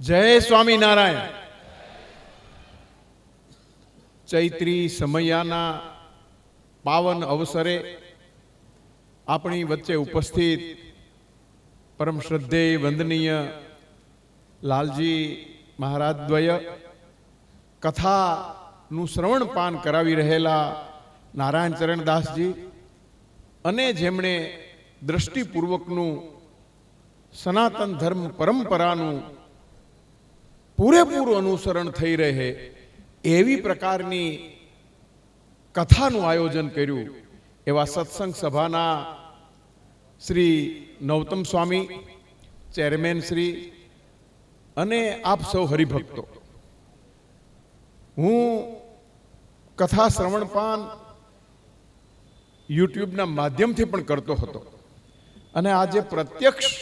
જય સ્વામિનારાયણ. ચૈત્રી સમયાના પાવન અવસરે આપણી વચ્ચે ઉપસ્થિત પરમ શ્રદ્ધેય વંદનીય લાલજી મહારાજ દ્વય, કથાનું શ્રવણ પાન કરાવી રહેલા નારાયણ ચરણદાસજી અને જેમણે દ્રષ્ટિપૂર્વકનું સનાતન ધર્મ પરંપરાનું પૂરેપૂરું અનુસરણ થઈ રહે એવી પ્રકારની કથાનું આયોજન કર્યું એવા સત્સંગ સભાના શ્રી નૌતમ સ્વામી, ચેરમેન શ્રી અને આપ સૌ હરિભક્તો, હું કથા શ્રવણપાન યુટ્યુબના માધ્યમથી પણ કરતો હતો અને આજે પ્રત્યક્ષ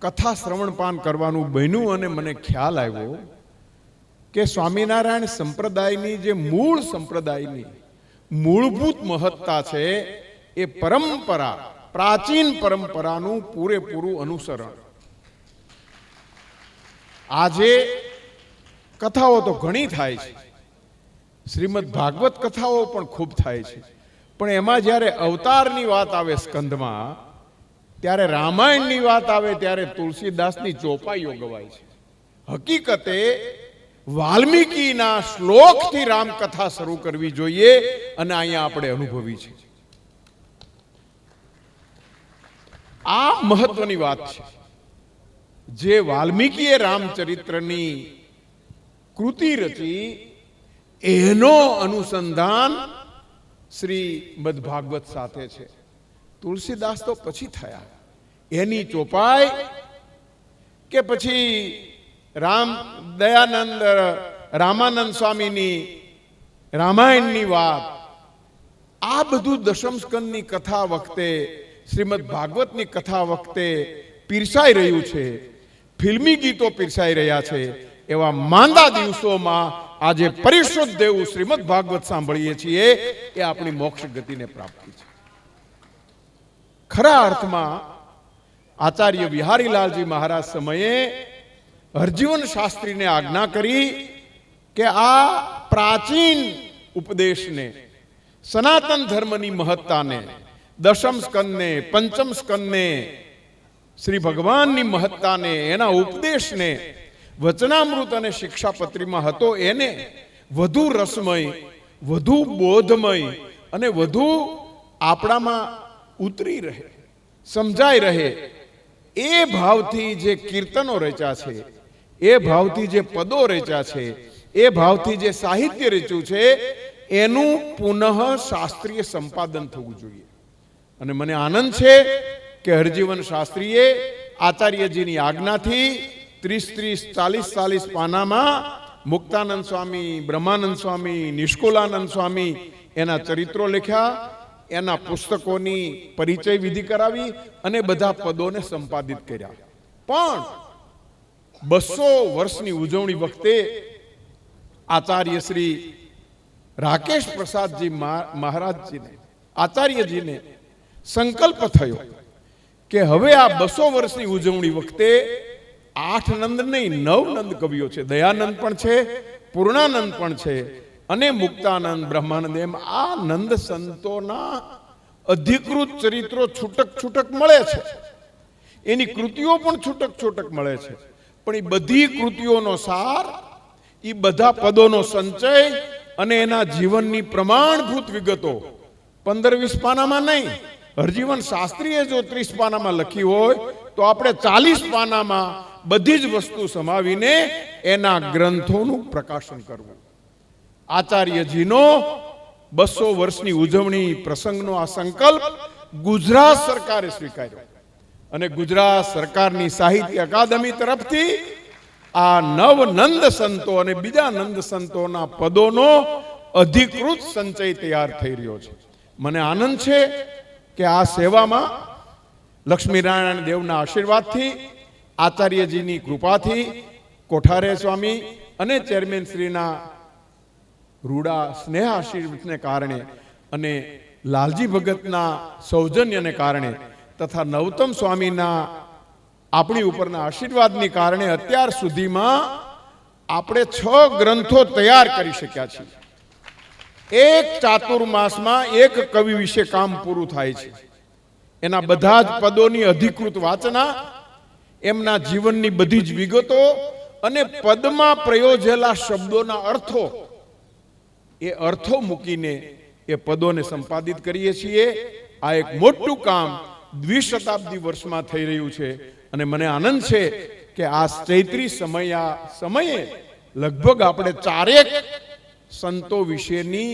કથા શ્રવણપાન કરવાનું બન્યું અને મને ખ્યાલ આવ્યો કે સ્વામિનારાયણ સંપ્રદાયની જે મૂળ સંપ્રદાયની મૂળભૂત મહત્તા છે એ પરંપરા, પ્રાચીન પરંપરાનું પૂરેપૂરું અનુસરણ. આજે કથાઓ તો ઘણી થાય છે, શ્રીમદ ભાગવત કથાઓ પણ ખૂબ થાય છે, પણ એમાં જ્યારે અવતારની વાત આવે સ્કંદમાં, ત્યારે રામાયણની વાત આવે ત્યારે તુલસીદાસની ચોપાઈઓ ગવાય છે. હકીકતે વાલ્મીકીના શ્લોકથી રામકથા શરૂ કરવી જોઈએ અને અહીંયા આપણે અનુભવી છે. આ મહત્વની વાત છે. જે વાલ્મીકીએ રામચરિત્રની કૃતિ રચી એનો અનુસંધાન શ્રીમદ ભાગવત સાથે છે. તુલસીદાસ તો પછી થયા, એની ચોપાઈ કે પછી રામાનંદ સ્વામીની રામાયણની વાત, આ બધું દશમ સ્કંદની કથા વખતે, શ્રીમદ ભાગવતની કથા વખતે પીરસાઈ રહ્યું છે, ફિલ્મી ગીતો પીરસાઈ રહ્યા છે. એવા માંદા દિવસોમાં આજે પરિશુદ્ધ દેવું શ્રીમદ ભાગવત સાંભળીએ છીએ એ આપણી મોક્ષ ગતિને પ્રાપ્તિ છે. ખરા અર્થમાં આચાર્ય વિહારીલાલજી મહારાજ સમયે હરજીવન શાસ્ત્રીને આજ્ઞા કરી કે આ પ્રાચીન ઉપદેશને, સનાતન ધર્મની મહત્તાને, દશમ સ્કંદને, પંચમ સ્કંદને, શ્રી ભગવાનની મહત્તાને, એના ઉપદેશને વચનામૃત અને શિક્ષાપત્રીમાં હતો એને વધુ રસમય, વધુ બોધમય અને વધુ આપણામાં ઉતરી રહે, સમજાઈ રહે એ ભાવથી જે કીર્તનો રચ્યા છે, એ ભાવથી જે પદો રચ્યા છે, એ ભાવથી જે સાહિત્ય રચ્યું છે, એનું પુનઃ શાસ્ત્રીય સંપાદન થવું જોઈએ. અને મને આનંદ છે કે હરજીવન શાસ્ત્રીએ આચાર્યજીની આજ્ઞાથી 30-40 પાનામાં મુક્તાનંદ સ્વામી, બ્રહ્માનંદ સ્વામી, નિષ્કુલાનંદ સ્વામી એના ચરિત્રો લખ્યા, એના પુસ્તકોની પરિચય વિધિ કરાવી અને બધા પદોને સંપાદિત કર્યા. પણ 200 વર્ષની ઉજવણી વખતે આચાર્ય શ્રી રાકેશ પ્રસાદજી મહારાજજીને, આચાર્યજીને સંકલ્પ થયો કે હવે આ 200 વર્ષની ઉજવણી વખતે 8 નંદ નહીં, 9 નંદ કવિઓ છે. દયાનંદ પણ છે, પૂર્ણાનંદ પણ છે અને મુક્તાનંદ, બ્રહ્માનંદ, એમ આ નંદ સંતોના અધિકૃત ચરિત્રો છૂટક છૂટક મળે છે. એની કૃતિઓ પણ છૂટક છૂટક મળે છે. પણ એ બધી કૃતિઓનો સાર, એ બધા પદોનો સંચય અને એના જીવનની પ્રમાણભૂત વિગતો 15-20 પાનામાં નહીં, હરજીવન શાસ્ત્રીએ જો 30 પાનામાં લખી હોય તો આપણે 40 પાનામાં બધી જ વસ્તુ સમાવીને એના ગ્રંથોનું પ્રકાશન કરવું. આચાર્યજીનો 200 વર્ષની ઉજવણી પ્રસંગનો આ સંકલ્પ ગુજરાત સરકારે સ્વીકાર્યો અને ગુજરાત સરકારની સાહિત્ય અકાદમી તરફથી આ નવનંદ સંતો અને બીજા નંદ સંતોના પદોનો અધિકૃત સંચય તૈયાર થઈ રહ્યો છે. મને આનંદ છે કે આ સેવામાં લક્ષ્મીનારાયણ દેવના આશીર્વાદથી, આચાર્યજીની કૃપાથી, કોઠારે સ્વામી અને ચેરમેન શ્રીના રૂડા સ્નેહ આશીર્વાદને કારણે અને લાલજી ભગતના સૌજન્યને કારણે તથા નૌતમ સ્વામીના આપણી ઉપરના આશીર્વાદની કારણે અત્યાર સુધીમાં આપણે 6 ગ્રંથો તૈયાર કરી શક્યા છીએ. એક ચાતુર્માસમાં એક કવિ વિશે કામ પૂરું થાય છે. એના બધા જ પદોની અધિકૃત વાચના, એમના જીવનની બધી જ વિગતો અને પદમાં પ્રયોજેલા શબ્દોના અર્થો, એ અર્થો મૂકીને એ પદોને સંપાદિત કરીએ છીએ. આ એક મોટું કામ દ્વિશતાબ્દી વર્ષમાં થઈ રહ્યું છે અને મને આનંદ છે કે આ ચૈત્રી સમયે લગભગ આપણે 4 સંતો વિશેની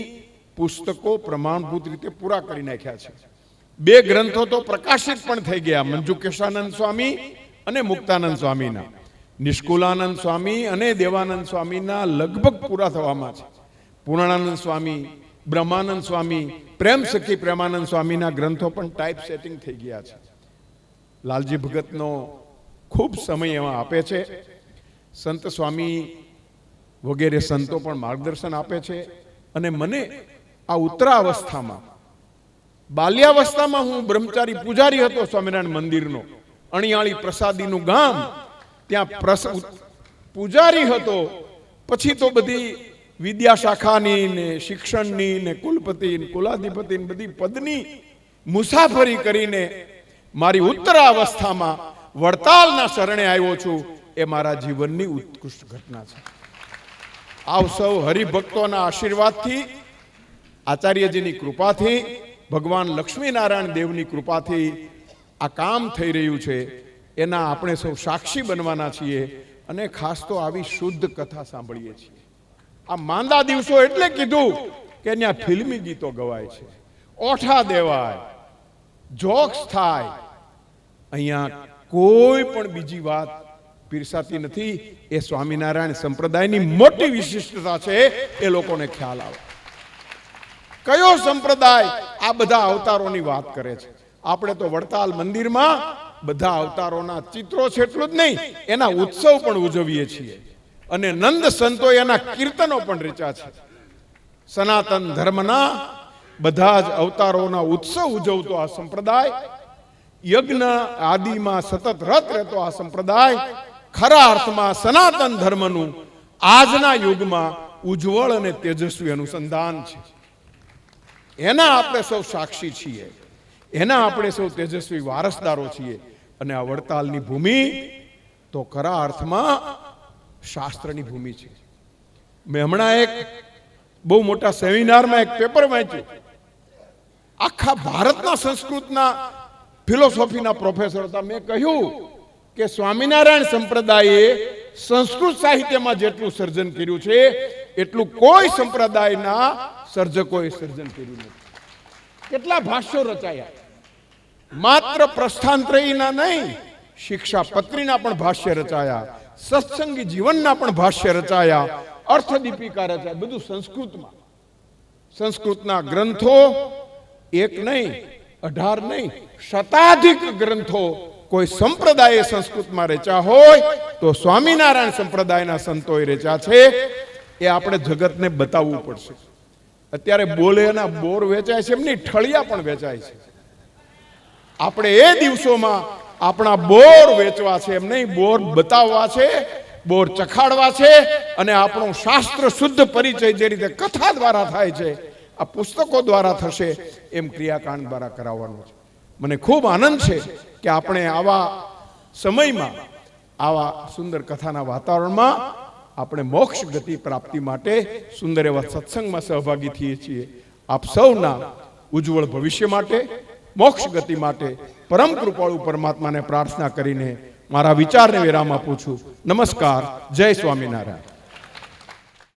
પુસ્તકો પ્રમાણભૂત રીતે પૂરા કરી નાખ્યા છે. 2 ગ્રંથો તો પ્રકાશિત પણ થઈ ગયા, મંજુકેશાનંદ સ્વામી અને મુક્તાનંદ સ્વામીના. નિષ્કુલાનંદ સ્વામી અને દેવાનંદ સ્વામીના લગભગ પૂરા થવામાં છે. પૂર્ણાનંદ સ્વામી, બ્રહ્માનંદ સ્વામી, પ્રેમ સખી પ્રેમાનંદ સ્વામીના ગ્રંથો પણ ટાઈપ સેટિંગ થઈ ગયા છે. લાલજી ભગતનો ખૂબ સમય એમાં આપે છે. સંત સ્વામી વગેરે સંતો પણ માર્ગદર્શન આપે છે. અને મને આ ઉત્તરાવસ્થામાં, બાલ્યાવસ્થામાં હું બ્રહ્મચારી પૂજારી હતો સ્વામિનારાયણ મંદિરનો, અણિયાળી પ્રસાદીનું ગામ, ત્યાં પૂજારી હતો. પછી તો બધી વિદ્યાશાખાની ને શિક્ષણની ને કુલપતિ કુલાધિપતિ બધી પદની મુસાફરી કરીને મારી ઉત્તરાવસ્થામાં વડતાલના શરણે આવ્યો છું. એ મારા જીવનની ઉત્કૃષ્ટ ઘટના છે. આપ સૌ હરિભક્તોના આશીર્વાદથી, આચાર્યજીની કૃપાથી, ભગવાન લક્ષ્મીનારાયણ દેવની કૃપાથી આ કામ થઈ રહ્યું છે. એના આપણે સૌ સાક્ષી બનવાના છીએ. અને ખાસ તો આવી શુદ્ધ કથા સાંભળીએ છીએ. આ માંદા દિવસો એટલે કીધું કે ત્યાં ફિલ્મી ગીતો ગવાય છે, ઓઠા દેવાય, જોક્સ થાય. અહીંયા કોઈ પણ બીજી વાત પીરસાતી નથી. એ સ્વામિનારાયણ સંપ્રદાયની મોટી વિશિષ્ટતા છે. એ લોકોને ખ્યાલ આવે. કયો સંપ્રદાય આ બધા અવતારોની વાત કરે છે? આપણે તો વડતાલ મંદિરમાં બધા અવતારોના ચિત્રો છે એટલું જ નહીં, એના ઉત્સવ પણ ઉજવીએ છીએ. અને નંદ સંતો એના કીર્તનો પણ રચ્યા છે. સનાતન ધર્મના બધા જ અવતારોના ઉત્સવ ઉજવતો આ સંપ્રદાય, યજ્ઞ આદિમાં સતત રત રહેતો આ સંપ્રદાય, ખરા અર્થમાં સનાતન ધર્મનું આજના યુગમાં ઉજ્જવળ અને તેજસ્વી અનુસંધાન છે. એના આપણે સૌ સાક્ષી છીએ. એના આપણે સૌ તેજસ્વી વારસદારો છીએ. અને આ વડતાલની ભૂમિ તો ખરા અર્થમાં શાસ્ત્રની ભૂમિ છે. મેં હમણાં એક બહુ મોટા સેમિનારમાં એક પેપર વાંચ્યું. આખા ભારતના સંસ્કૃતના ફિલોસોફીના પ્રોફેસર હતા. મેં કહ્યું કે સ્વામિનારાયણ સંપ્રદાયે સંસ્કૃત સાહિત્યમાં જેટલું સર્જન કર્યું છે એટલું કોઈ સંપ્રદાયના સર્જકોએ સર્જન કર્યું નથી. કેટલા ભાષ્યો રચાયા! માત્ર પ્રસ્થાનત્રયીના નહીં, શિક્ષાપત્રીના પણ ભાષ્ય રચાયા, સત્સંગી જીવનના પણ ભાષ્ય રચાયા, અર્થદીપિકા રચાયા. બધું સંસ્કૃતમાં. સંસ્કૃતના ગ્રંથો એક નહીં, 18 નહીં, શતાધિક ગ્રંથો કોઈ સંપ્રદાયે સંસ્કૃતમાં રચ્યા હોય તો સ્વામિનારાયણ સંપ્રદાયના સંતોએ રચ્યા છે. એ આપણે જગતને બતાવવું પડશે. અત્યારે બોલેના બોર વેચાય છે, એમની ઠળિયા પણ વેચાય છે. આપણે એ દિવસોમાં આપણા બોર વેચવા છે, એમ નહીં, બોર બતાવવા છે, બોર ચખાડવા છે. અને આપણો શાસ્ત્ર શુદ્ધ પરિચય જે રીતે કથા દ્વારા થાય છે, આ પુસ્તકો દ્વારા થશે એમ ક્રિયાકાંડ દ્વારા કરાવવાનું છે. મને ખૂબ આનંદ છે કે આપણે આવા સમયમાં, આવા સુંદર કથાના વાતાવરણમાં આપણે મોક્ષ ગતિ પ્રાપ્તિ માટે સુંદર એવા સત્સંગમાં સહભાગી થઈએ છીએ. આપ સૌના ઉજ્જવળ ભવિષ્ય માટે, મોક્ષ ગતિ માટે પરમ કૃપાળુ પરમાત્માને પ્રાર્થના કરીને મારા વિચારને વિરામ આપું છું. નમસ્કાર. જય સ્વામિનારાયણ.